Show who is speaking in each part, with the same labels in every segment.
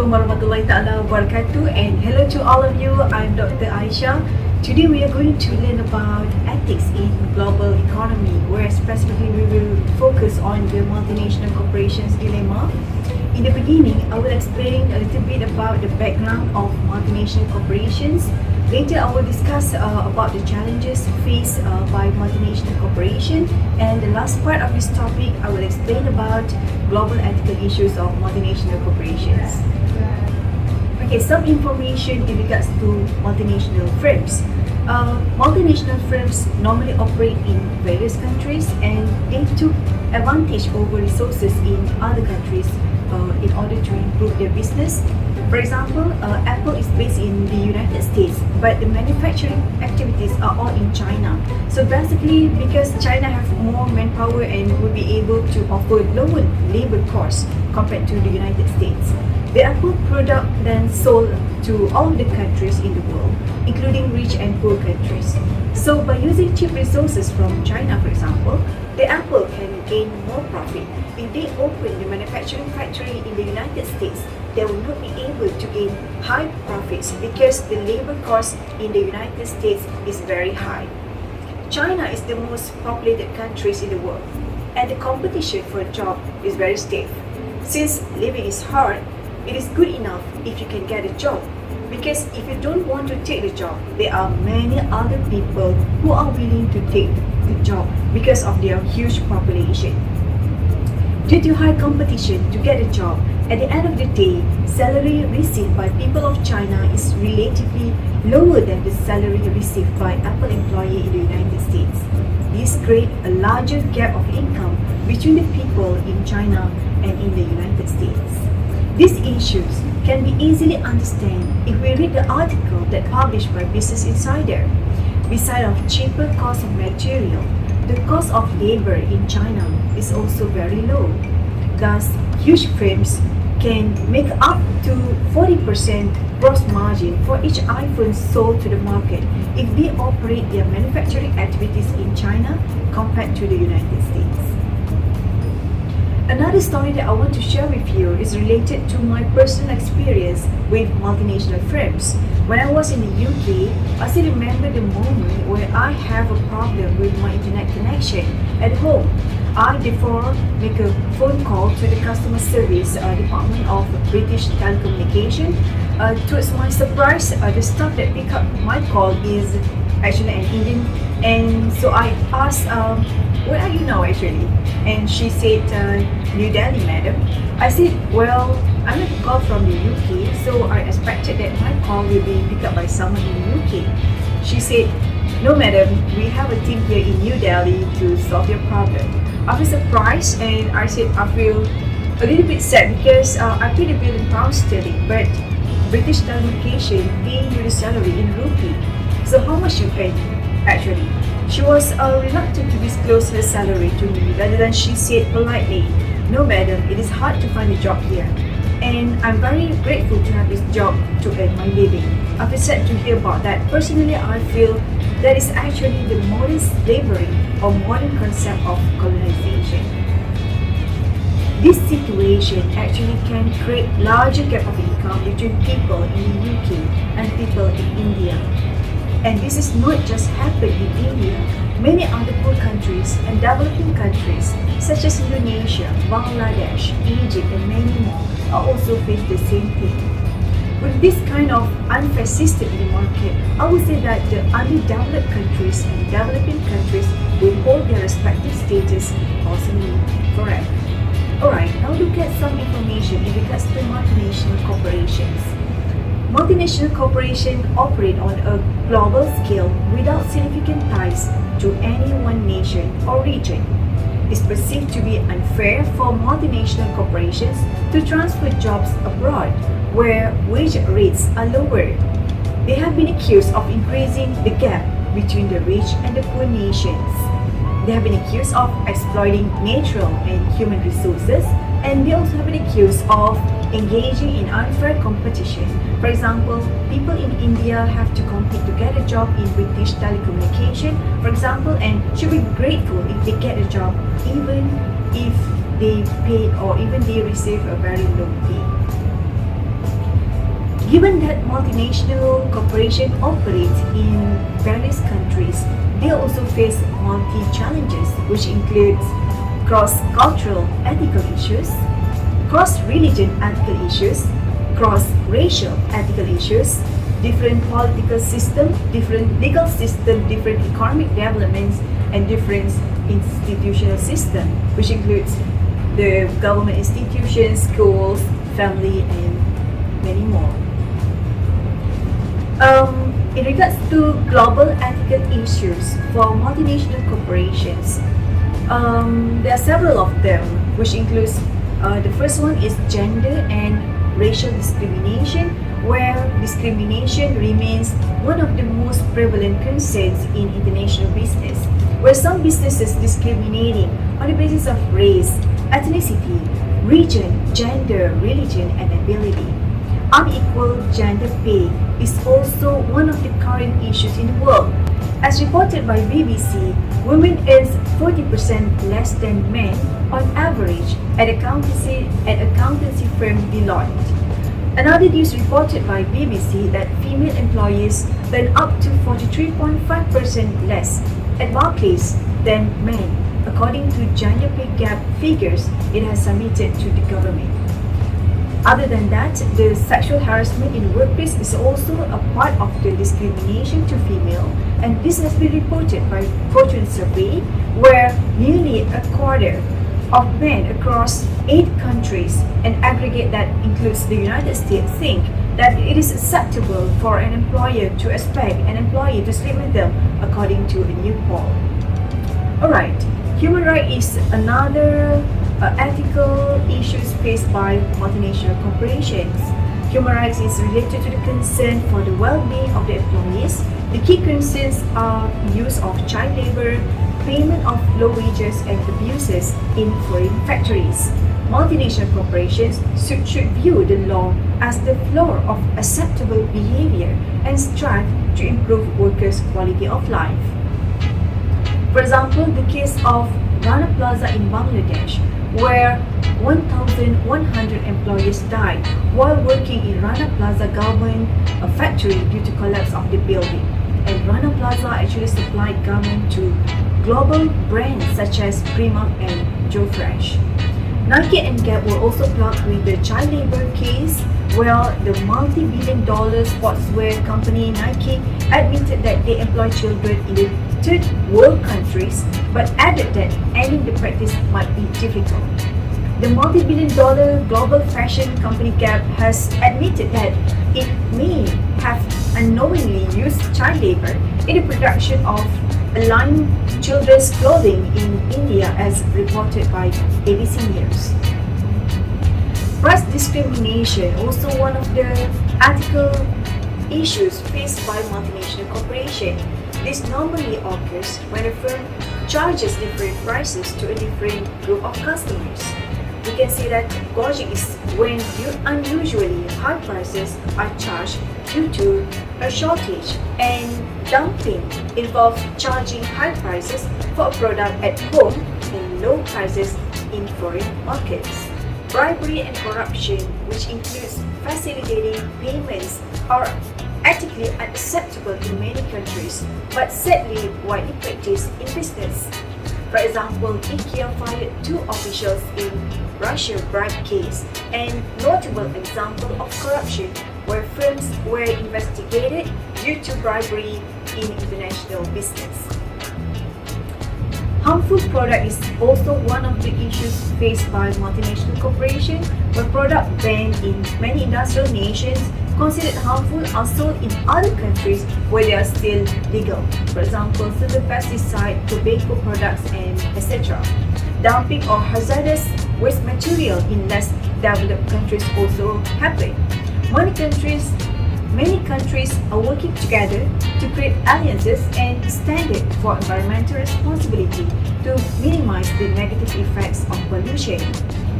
Speaker 1: Assalamualaikum warahmatullahi ta'ala wabarakatuh, and hello to all of you. I'm Dr. Aisha. Today we are going to learn about ethics in global economy, where specifically we will focus on the multinational corporations dilemma. In the beginning, I will explain a little bit about the background of multinational corporations. Later, I will discuss about the challenges faced by multinational corporations, and the last part of this topic, I will explain about global ethical issues of multinational corporations. Okay, some information in regards to multinational firms. Multinational firms normally operate in various countries, and they took advantage over resources in other countries in order to improve their business. For example, Apple is based in the United States, but the manufacturing activities are all in China. So basically, because China have more manpower and will be able to offer lower labor costs compared to the United States, the Apple product then sold to all the countries in the world, including rich and poor countries. So by using cheap resources from China, for example, the Apple can gain more profit. If they open the manufacturing factory in the United States, they will not be able to gain high profits because the labor cost in the United States is very high. China is the most populated country in the world, and the competition for a job is very stiff. Since living is hard, it is good enough if you can get a job, because if you don't want to take the job, there are many other people who are willing to take the job because of their huge population. Due to high competition to get a job, at the end of the day, salary received by people of China is relatively lower than the salary received by Apple employee in the United States. This creates a larger gap of income between the people in China and in the United States. These issues can be easily understood if we read the article that published by Business Insider. Besides of cheaper cost of material, the cost of labor in China is also very low. Thus, huge firms can make up to 40% gross margin for each iPhone sold to the market if they operate their manufacturing activities in China compared to the United States. Another story that I want to share with you is related to my personal experience with multinational firms. When I was in the UK, I still remember the moment where I have a problem with my internet connection at home. I therefore make a phone call to the customer service department of British Telecommunications. Towards my surprise, the staff that picked up my call is actually an Indian, and so I asked, where are you now actually? And she said, New Delhi, madam. I said, well, I'm a call from the UK, so I expected that my call will be picked up by someone in the UK. She said, no madam, we have a team here in New Delhi to solve your problem. I was surprised, and I said I feel a little bit sad because I paid the bill in pounds sterling, but British Telecommunications paying you the salary in rupee. So how much you pay actually? She was reluctant to disclose her salary to me. Rather than she said politely, no madam, it is hard to find a job here, and I'm very grateful to have this job to earn my living. I feel sad to hear about that. Personally, I feel that is actually the modern slavery or modern concept of colonization. This situation actually can create larger gap of income between people in the UK and people in India. And this is not just happened in India. Many other poor countries and developing countries such as Indonesia, Bangladesh, Egypt and many more are also face the same thing. With this kind of unfair system in the market, I would say that the underdeveloped countries and developing countries will hold their respective status possibly forever. Alright, now look at some information in regards to multinational corporations. Multinational corporations operate on a global scale without significant ties to any one nation or region. It's perceived to be unfair for multinational corporations to transfer jobs abroad, where wage rates are lower. They have been accused of increasing the gap between the rich and the poor nations. They have been accused of exploiting natural and human resources, and they also have been accused of engaging in unfair competition. For example, people in India have to compete to get a job in British Telecommunications, for example, and should be grateful if they get a job even if they paid or even they receive a very low pay. Given that multinational corporations operate in various countries, they also face multi-challenges, which includes cross-cultural ethical issues, cross-religion ethical issues, cross-racial ethical issues, different political system, different legal system, different economic developments, and different institutional system, which includes the government institutions, schools, family, and many more. In regards to global ethical issues for multinational corporations, there are several of them, which includes the first one is gender and racial discrimination, where discrimination remains one of the most prevalent concerns in international business, where some businesses discriminating on the basis of race, ethnicity, region, gender, religion, and ability. Unequal gender pay is also one of the current issues in the world. As reported by BBC, women earn 40% less than men on average at accountancy firm Deloitte. Another news reported by BBC that female employees earn up to 43.5% less at Barclays than men, according to gender pay gap figures it has submitted to the government. Other than that, the sexual harassment in the workplace is also a part of the discrimination to female, and this has been reported by Fortune survey, where nearly a quarter of men across 8 countries, an aggregate that includes the United States, think that it is acceptable for an employer to expect an employee to sleep with them, according to a new poll. Alright, human rights is another ethical issues faced by multinational corporations. Human rights is related to the concern for the well-being of the employees. The key concerns are use of child labor, payment of low wages, and abuses in foreign factories. Multinational corporations should view the law as the floor of acceptable behavior and strive to improve workers' quality of life. For example, the case of Rana Plaza in Bangladesh, where 1,100 employees died while working in Rana Plaza garment factory due to collapse of the building. And Rana Plaza actually supplied garment to global brands such as Primark and Joe Fresh. Nike and Gap were also plugged with the child labor case, where the multi-billion-dollar sportswear company Nike admitted that they employ children in the third world countries, but added that ending the practice might be difficult. The multi-billion-dollar global fashion company Gap has admitted that it may have unknowingly used child labor in the production of aligned children's clothing in India, as reported by ABC News. Price discrimination, also one of the ethical issues faced by multinational corporations. This normally occurs when a firm charges different prices to a different group of customers. We can say that gouging is when unusually high prices are charged due to a shortage, and dumping involves charging high prices for a product at home and low prices in foreign markets. Bribery and corruption, which includes facilitating payments, are ethically unacceptable in many countries, but sadly widely practiced in business. For example, IKEA fired 2 officials in Russia bribe case, and notable example of corruption where firms were investigated due to bribery in international business. Harmful product is also one of the issues faced by multinational corporations, where products banned in many industrial nations considered harmful are sold in other countries where they are still legal. For example, certain pesticide, tobacco products, and etc. Dumping or hazardous waste material in less developed countries also happen. Many countries are working together to create alliances and standards for environmental responsibility to minimize the negative effects of pollution.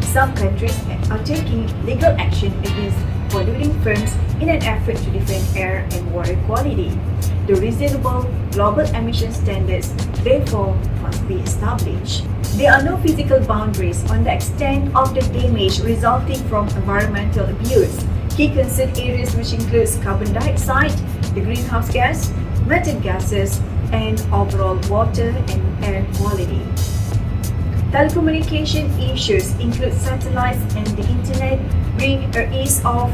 Speaker 1: Some countries are taking legal action against polluting firms in an effort to defend air and water quality. The reasonable global emission standards, therefore, must be established. There are no physical boundaries on the extent of the damage resulting from environmental abuse. Key concern areas which includes carbon dioxide, the greenhouse gas, methane gases, and overall water and air quality. Telecommunication issues include satellites and the internet bring ease of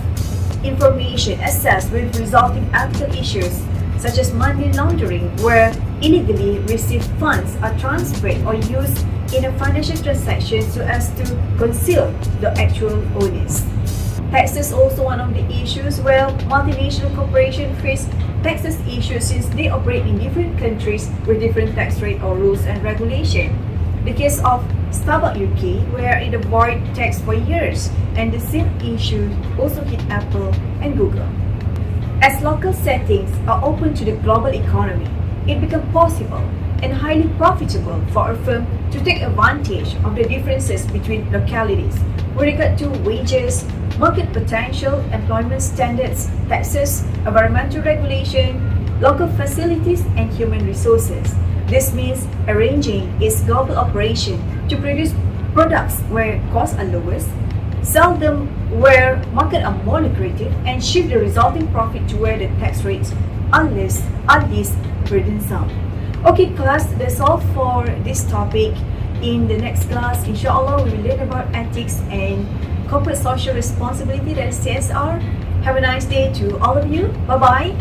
Speaker 1: information access with resulting ethical issues such as money laundering, where illegally received funds are transferred or used in a financial transaction so as to conceal the actual owners. Tax is also one of the issues where multinational corporations face taxes issues since they operate in different countries with different tax rate or rules and regulation. The case of Starbucks UK, where it avoided tax for years, and the same issue also hit Apple and Google. As local settings are open to the global economy, it becomes possible and highly profitable for a firm to take advantage of the differences between localities with regard to wages, market potential, employment standards, taxes, environmental regulation, local facilities, and human resources. This means arranging its global operation to produce products where costs are lowest, sell them where markets are more lucrative, and shift the resulting profit to where the tax rates are least burdensome. Okay class, that's all for this topic. In the next class, inshallah, we will learn about ethics and corporate social responsibility, that is CSR. Have a nice day to all of you. Bye-bye.